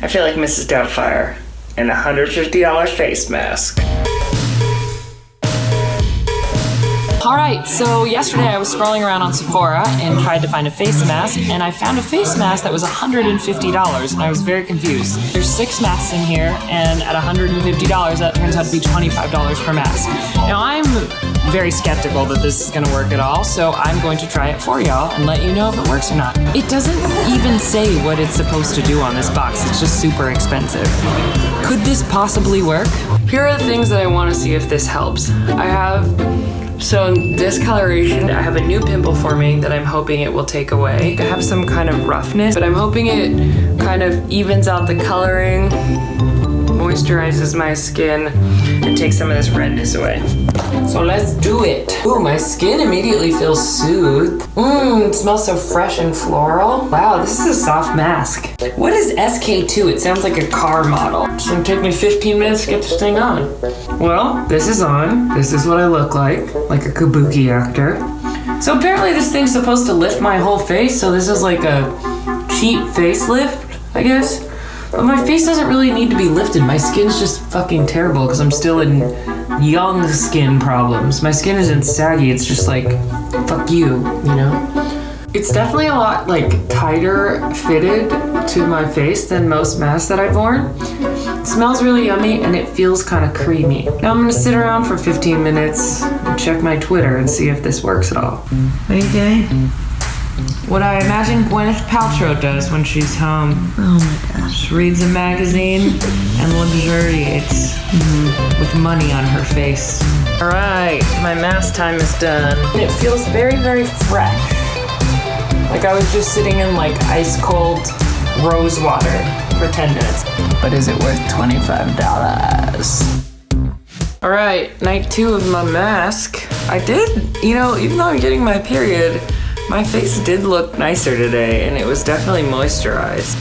I feel like Mrs. Doubtfire in a $150 face mask. Alright, so yesterday I was scrolling around on Sephora and tried to find a face mask, and I found a face mask that was $150, and I was very confused. There's 6 masks in here, and at $150, that turns out to be $25 per mask. Now, I'm very skeptical that this is going to work at all, so I'm going to try it for y'all and let you know if it works or not. It doesn't even say what it's supposed to do on this box. It's just super expensive. Could this possibly work? Here are the things that I want to see if this helps. So discoloration, I have a new pimple forming that I'm hoping it will take away. I have some kind of roughness, but I'm hoping it kind of evens out the coloring, moisturizes my skin, and takes some of this redness away. So let's do it. Ooh, my skin immediately feels soothed. It smells so fresh and floral. Wow, this is a soft mask. What is SK2? It sounds like a car model. It's gonna take me 15 minutes to get this thing on. Well, this is on. This is what I look like a kabuki actor. So apparently this thing's supposed to lift my whole face, so this is like a cheap facelift, I guess. But my face doesn't really need to be lifted. My skin's just fucking terrible because I'm still in young skin problems. My skin isn't saggy, it's just like, fuck you, you know? It's definitely a lot tighter fitted to my face than most masks that I've worn. It smells really yummy and it feels kind of creamy. Now I'm gonna sit around for 15 minutes and check my Twitter and see if this works at all. What are you doing? What I imagine Gwyneth Paltrow does when she's home. Oh my gosh. She reads a magazine and luxuriates with money on her face. All right, my mask time is done. It feels very, very fresh. Like I was just sitting in ice cold rose water for 10 minutes. But is it worth $25? All right, night 2 of my mask. I did, even though I'm getting my period, my face did look nicer today, and it was definitely moisturized.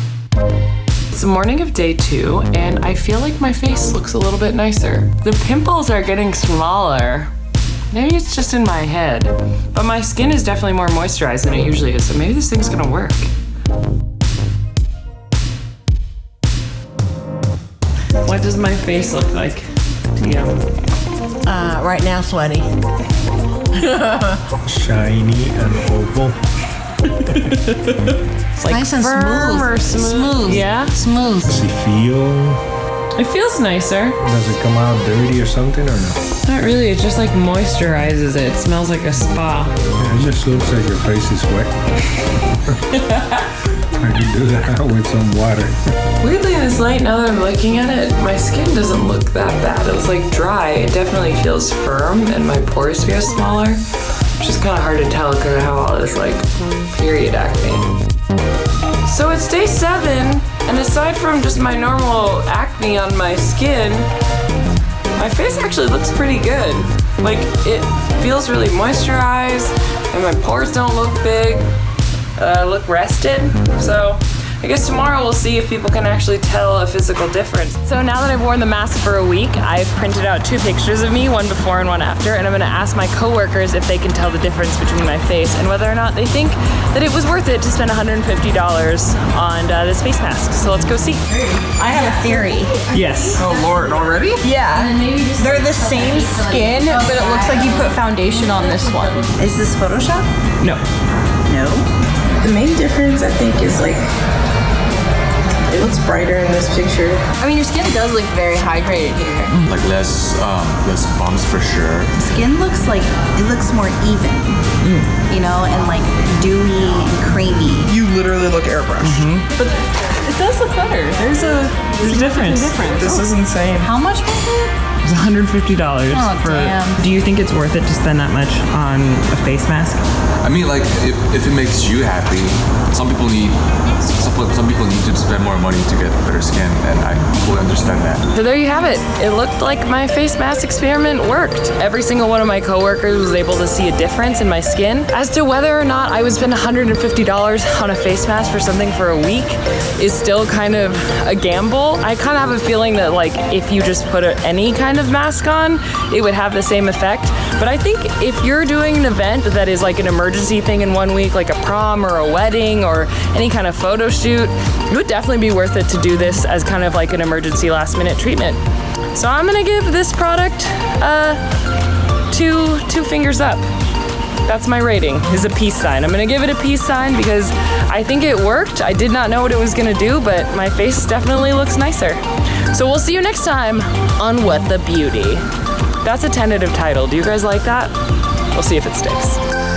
It's the morning of day 2, and I feel like my face looks a little bit nicer. The pimples are getting smaller. Maybe it's just in my head, but my skin is definitely more moisturized than it usually is, so maybe this thing's gonna work. What does my face look like to you? Right now, sweaty. Shiny and oval. It's nice and firm smooth. or smooth? Yeah? Smooth. Does it feel? It feels nicer. Does it come out dirty or something or no? Not really, it just moisturizes it. It smells like a spa. Yeah, it just looks like your face is wet. I can do that with some water. Weirdly, in this light, now that I'm looking at it, my skin doesn't look that bad. It's dry. It definitely feels firm, and my pores feel smaller. Which is kind of hard to tell because I have all this period acne. So it's day 7, and aside from just my normal acne on my skin, my face actually looks pretty good. It feels really moisturized, and my pores don't look big. Look rested. So I guess tomorrow we'll see if people can actually tell a physical difference. So now that I've worn the mask for a week, I've printed out 2 pictures of me, one before and one after, and I'm gonna ask my coworkers if they can tell the difference between my face and whether or not they think that it was worth it to spend $150 on this face mask. So let's go see. I have a theory. Yes. Oh Lord, already? Yeah. They're the same skin, but it looks like you put foundation on this one. Is this Photoshop? No. No. The main difference, I think, is it looks brighter in this picture. I mean, your skin does look very hydrated here. Less bumps for sure. Skin looks more even, and dewy and creamy. You literally look airbrushed. But it does look better. There's a difference. This is insane. How much was it? It's $150 Oh, damn. Do you think it's worth it to spend that much on a face mask? I mean, if it makes you happy, some people need to spend more money to get better skin, and I fully understand that. So there you have it. It looked like my face mask experiment worked. Every single one of my coworkers was able to see a difference in my skin. As to whether or not I would spend $150 on a face mask for something for a week is still kind of a gamble. I kind of have a feeling that if you just put any kind of mask on, it would have the same effect. But I think if you're doing an event that is an emergency thing in 1 week, like a prom or a wedding or any kind of photo shoot, shoot. It would definitely be worth it to do this as kind of like an emergency last minute treatment. So I'm gonna give this product two fingers up. That's my rating, is a peace sign. I'm gonna give it a peace sign because I think it worked. I did not know what it was gonna do, but my face definitely looks nicer. So we'll see you next time on What the Beauty. That's a tentative title. Do you guys like that? We'll see if it sticks.